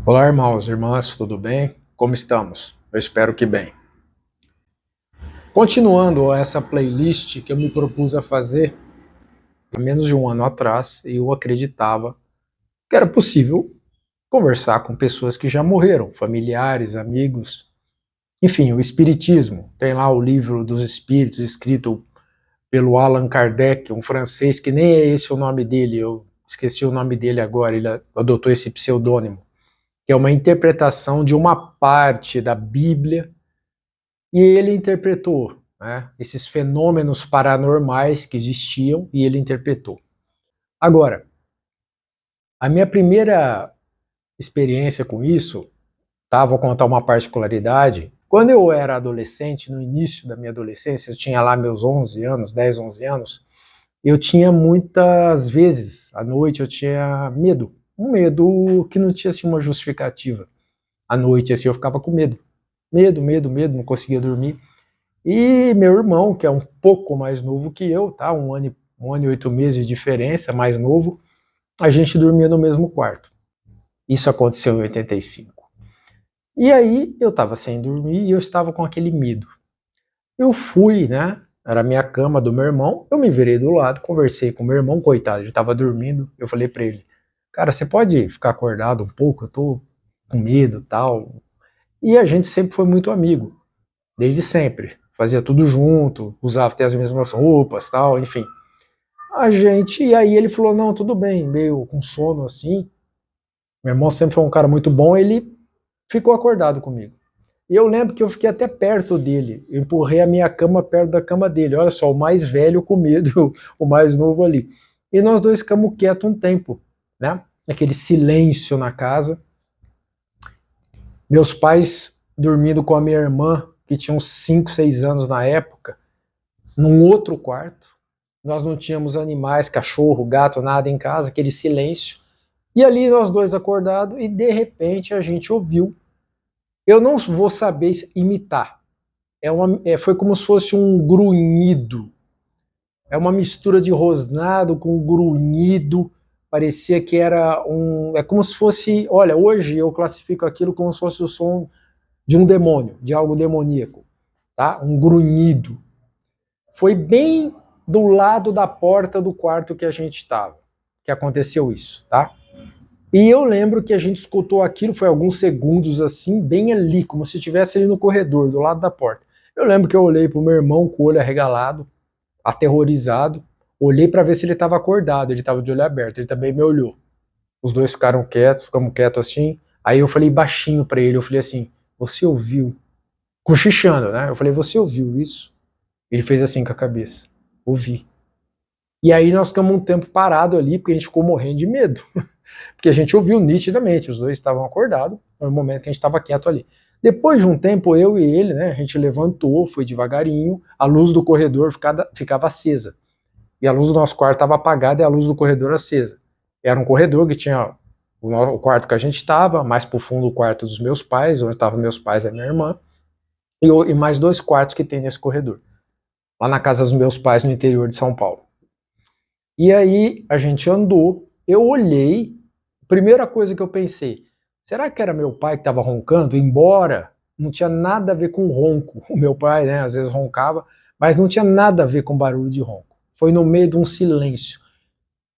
Olá, irmãos e irmãs, tudo bem? Como estamos? Eu espero que bem. Continuando essa playlist que eu me propus a fazer há menos de um ano atrás, eu acreditava que era possível conversar com pessoas que já morreram, familiares, amigos, enfim, o Espiritismo. Tem lá o livro dos Espíritos, escrito pelo Allan Kardec, um francês que nem é esse o nome dele, eu esqueci o nome dele agora, ele adotou esse pseudônimo, que é uma interpretação de uma parte da Bíblia. E ele interpretou, né, esses fenômenos paranormais que existiam e ele interpretou. Agora, a minha primeira experiência com isso, tá, vou contar uma particularidade. Quando eu era adolescente, no início da minha adolescência, eu tinha lá meus 11 anos, 10, 11 anos, eu tinha muitas vezes, à noite, eu tinha medo. Um medo que não tinha assim, uma justificativa. À noite, assim, eu ficava com medo. Medo, medo, medo, não conseguia dormir. E meu irmão, que é um pouco mais novo que eu, tá? Um ano e 8 meses de diferença, mais novo, a gente dormia no mesmo quarto. Isso aconteceu em 85. E aí eu estava sem dormir e eu estava com aquele medo. Eu fui, né? Era a minha cama do meu irmão, eu me virei do lado, conversei com meu irmão, coitado, ele estava dormindo, eu falei para ele, cara, você pode ficar acordado um pouco? Eu tô com medo, tal. E a gente sempre foi muito amigo. Desde sempre. Fazia tudo junto, usava até as mesmas roupas, tal, enfim. E aí ele falou, não, tudo bem, meio com sono assim. Meu irmão sempre foi um cara muito bom, ele ficou acordado comigo. E eu lembro que eu fiquei até perto dele, eu empurrei a minha cama perto da cama dele. Olha só, o mais velho com medo, o mais novo ali. E nós dois ficamos quietos um tempo, né? Aquele silêncio na casa. Meus pais dormindo com a minha irmã, que tinha uns 5, 6 anos na época, num outro quarto. Nós não tínhamos animais, cachorro, gato, nada em casa, aquele silêncio. E ali nós dois acordados e de repente a gente ouviu. Eu não vou saber imitar. Foi como se fosse um grunhido. É uma mistura de rosnado com grunhido. Parecia que era um. É como se fosse. Olha, hoje eu classifico aquilo como se fosse o som de um demônio, de algo demoníaco. Tá? Um grunhido. Foi bem do lado da porta do quarto que a gente estava, que aconteceu isso, tá? E eu lembro que a gente escutou aquilo, foi alguns segundos assim, bem ali, como se estivesse ali no corredor, do lado da porta. Eu lembro que eu olhei pro meu irmão com o olho arregalado, aterrorizado, olhei para ver se ele estava acordado, ele estava de olho aberto, ele também me olhou. Os dois ficaram quietos, ficamos quietos assim. Aí eu falei baixinho para ele, eu falei assim, você ouviu? Cochichando, né? Eu falei, você ouviu isso? Ele fez assim com a cabeça, ouvi. E aí nós ficamos um tempo parado ali, porque a gente ficou morrendo de medo. Porque a gente ouviu nitidamente, os dois estavam acordados, no momento que a gente estava quieto ali. Depois de um tempo, eu e ele, né, a gente levantou, foi devagarinho, a luz do corredor ficava acesa. E a luz do nosso quarto estava apagada e a luz do corredor acesa. Era um corredor que tinha o quarto que a gente estava, mais pro fundo o quarto dos meus pais, onde estavam meus pais e a minha irmã, e mais dois quartos que tem nesse corredor, lá na casa dos meus pais no interior de São Paulo. E aí a gente andou, eu olhei, primeira coisa que eu pensei, será que era meu pai que estava roncando? Embora não tinha nada a ver com ronco. O meu pai, né, às vezes roncava, mas não tinha nada a ver com barulho de ronco. Foi no meio de um silêncio.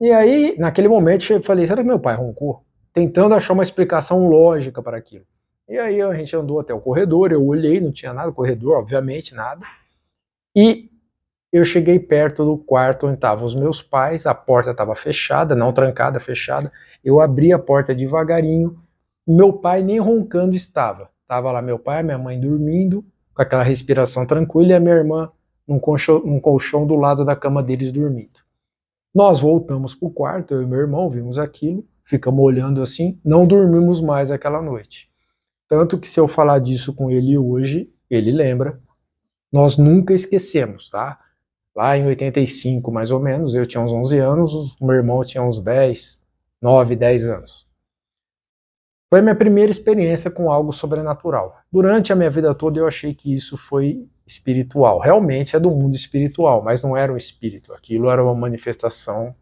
E aí, naquele momento, eu falei, será que meu pai roncou? Tentando achar uma explicação lógica para aquilo. E aí a gente andou até o corredor, eu olhei, não tinha nada, corredor, obviamente, nada. E eu cheguei perto do quarto onde estavam os meus pais, a porta estava fechada, não trancada, fechada. Eu abri a porta devagarinho, meu pai nem roncando estava. Estava lá meu pai, minha mãe dormindo, com aquela respiração tranquila, e a minha irmã num colchão do lado da cama deles dormindo. Nós voltamos para o quarto, eu e meu irmão vimos aquilo, ficamos olhando assim, não dormimos mais aquela noite. Tanto que se eu falar disso com ele hoje, ele lembra. Nós nunca esquecemos, tá? Lá em 85, mais ou menos, eu tinha uns 11 anos, o meu irmão tinha uns 10, 9, 10 anos. Foi a minha primeira experiência com algo sobrenatural. Durante a minha vida toda eu achei que isso foi espiritual. Realmente é do mundo espiritual, mas não era um espírito. Aquilo era uma manifestação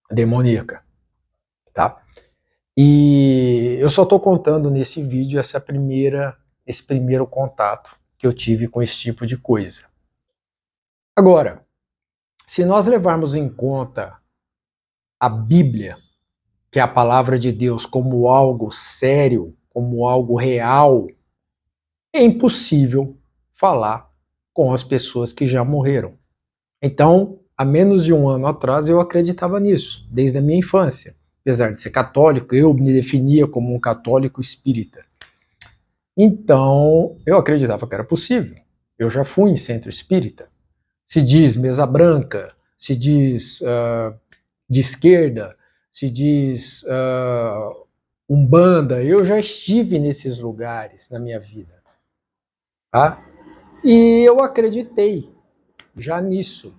demoníaca, tá? E eu só estou contando nesse vídeo esse primeiro contato que eu tive com esse tipo de coisa. Agora, se nós levarmos em conta a Bíblia, que é a palavra de Deus, como algo sério, como algo real, é impossível falar com as pessoas que já morreram. Então, há menos de um ano atrás, eu acreditava nisso, desde a minha infância. Apesar de ser católico, eu me definia como um católico espírita. Então, eu acreditava que era possível. Eu já fui em centro espírita. Se diz mesa branca, se diz de esquerda, se diz umbanda. Eu já estive nesses lugares na minha vida. Tá? E eu acreditei já nisso.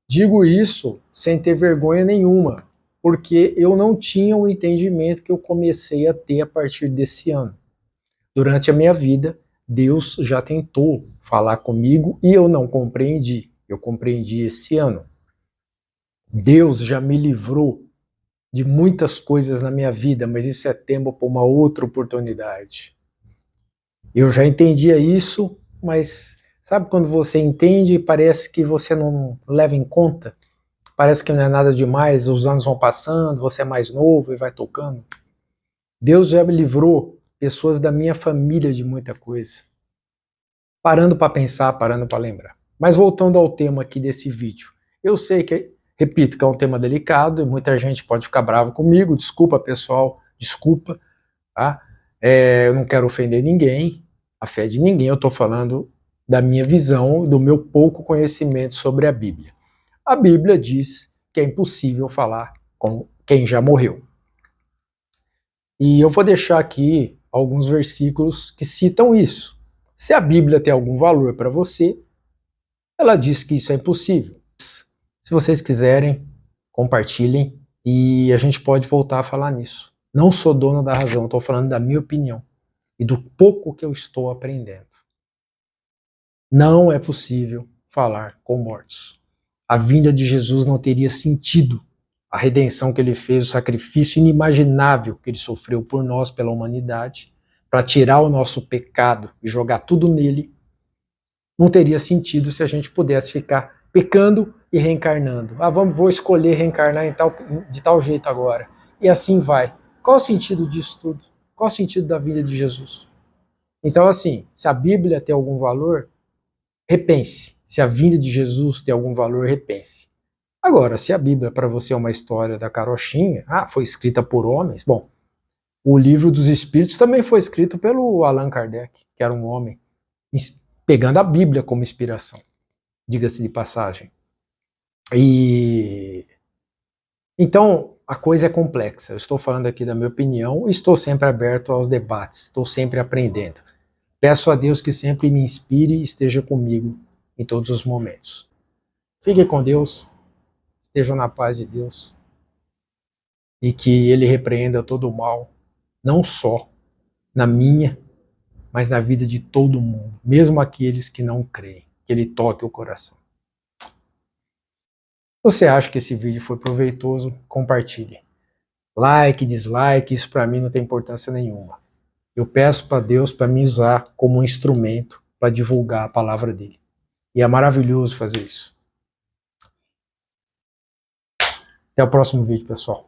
Digo isso sem ter vergonha nenhuma, porque eu não tinha o entendimento que eu comecei a ter a partir desse ano. Durante a minha vida, Deus já tentou falar comigo e eu não compreendi. Eu compreendi esse ano. Deus já me livrou de muitas coisas na minha vida, mas isso é tema para uma outra oportunidade. Eu já entendia isso, mas sabe quando você entende e parece que você não leva em conta? Parece que não é nada demais, os anos vão passando, você é mais novo e vai tocando. Deus já me livrou pessoas da minha família de muita coisa. Parando para pensar, parando para lembrar. Mas voltando ao tema aqui desse vídeo. Eu sei que, repito, que é um tema delicado e muita gente pode ficar bravo comigo. Desculpa, pessoal, desculpa. Tá? Eu não quero ofender ninguém, a fé de ninguém. Eu estou falando da minha visão, do meu pouco conhecimento sobre a Bíblia. A Bíblia diz que é impossível falar com quem já morreu. E eu vou deixar aqui alguns versículos que citam isso. Se a Bíblia tem algum valor para você, ela diz que isso é impossível. Se vocês quiserem, compartilhem e a gente pode voltar a falar nisso. Não sou dono da razão, estou falando da minha opinião e do pouco que eu estou aprendendo. Não é possível falar com mortos. A vinda de Jesus não teria sentido. A redenção que ele fez, o sacrifício inimaginável que ele sofreu por nós, pela humanidade, para tirar o nosso pecado e jogar tudo nele, não teria sentido se a gente pudesse ficar pecando e reencarnando. Vou escolher reencarnar de tal jeito agora. E assim vai. Qual o sentido disso tudo? Qual o sentido da vida de Jesus? Então, assim, se a Bíblia tem algum valor, repense. Se a vinda de Jesus tem algum valor, repense. Agora, se a Bíblia para você é uma história da carochinha, foi escrita por homens, bom, o Livro dos Espíritos também foi escrito pelo Allan Kardec, que era um homem, pegando a Bíblia como inspiração, diga-se de passagem. Então, a coisa é complexa. Eu estou falando aqui da minha opinião e estou sempre aberto aos debates, estou sempre aprendendo. Peço a Deus que sempre me inspire e esteja comigo em todos os momentos. Fique com Deus, estejam na paz de Deus e que Ele repreenda todo o mal, não só na minha, mas na vida de todo mundo, mesmo aqueles que não creem, que Ele toque o coração. Se você acha que esse vídeo foi proveitoso, compartilhe. Like, dislike, isso para mim não tem importância nenhuma. Eu peço para Deus para me usar como um instrumento para divulgar a palavra dele. E é maravilhoso fazer isso. Até o próximo vídeo, pessoal.